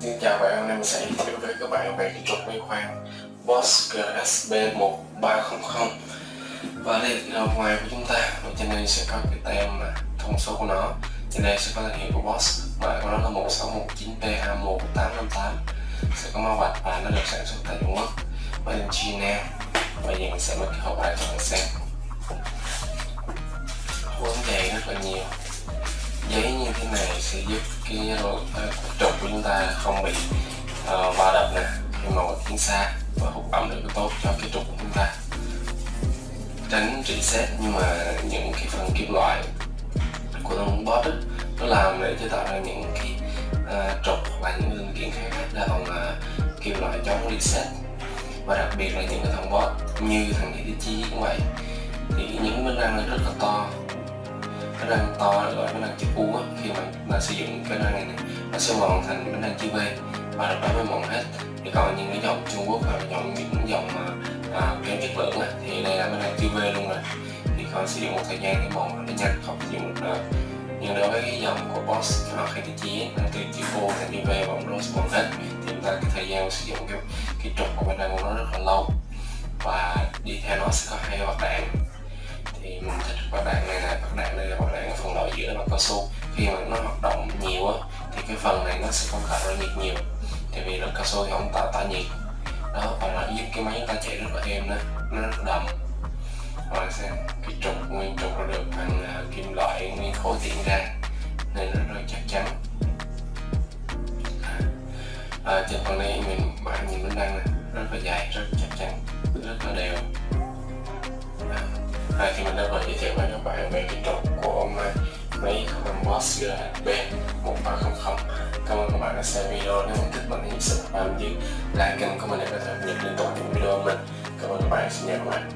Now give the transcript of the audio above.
Xin chào bạn, hôm nay mình sẽ giới thiệu với các bạn về cái trục máy khoan BOSCH GSB1300. Và đây là ngoài của chúng ta, ở trên đây sẽ có cái tem thông số của nó. Trên đây sẽ có thương hiệu của BOSCH, mã của nó là 1619PH1858, sẽ có màu bạch và nó được sản xuất tại Trung Quốc và in China. Và giờ mình sẽ mở cái hộp lại cho bạn xem. Cuốn dày rất là nhiều. Giấy như thế này sẽ giúp cái trục của chúng ta không bị va đập nè khi mà tiến xa, và hút ẩm được tốt cho cái trục của chúng ta, tránh rỉ sét. Nhưng mà những cái phần kim loại của con BOSCH nó làm để chế tạo ra những cái trục và những linh kiện khác là còn kim loại chống rỉ sét. Và đặc biệt là những cái thằng BOSCH như thằng HITACHI cũng vậy, thì những bánh răng này rất là to. Cái răng to gọi bánh răng chữ U á, khi mà ta sử dụng cái răng này nó sẽ mòn thành bánh răng chữ V và lúc đó mới mòn hết. Thì còn những cái dòng Trung Quốc và những dòng mà kém chất lượng á, thì đây là bánh răng chữ V luôn rồi, thì còn sử dụng một thời gian thì mòn nó nhanh, không sử dụng được nữa. Nhưng đối với cái dòng của BOSCH hoặc HITACHI nó từ chữ U thành chữ V và nó mòn hết, thì chúng ta cái thời gian sử dụng cái trục của bánh răng của nó rất là lâu. Và đi theo nó sẽ có hai bạc đạn. Thì mình thích bạc đạn này là bạc đạn, đây là bạc đạn ở phần loại giữa là cao su. Khi mà nó hoạt động nhiều á, thì cái phần này nó sẽ không tạo ra nhiệt nhiều, tại vì là cao su thì không tạo nhiệt đó, và nó giúp cái máy chúng ta chạy rất là êm đó, nó rất là đầm. Và xem cái trục, nguyên trục nó được bằng kim loại nguyên khối tiện ra nên nó rất là chắc chắn. Trên phần này bạn nhìn bánh răng này rất là dài, rất chắc chắn, rất là đều. Thì mình đã vừa giới thiệu với các bạn về cái trục của máy khoan BOSCH GSB1300. Cảm ơn các bạn đã xem video. Nếu mình thích mình hãy subscribe, like kênh của mình để có thể nhận liên tục những video của mình. Cảm ơn các bạn, xin chào các bạn.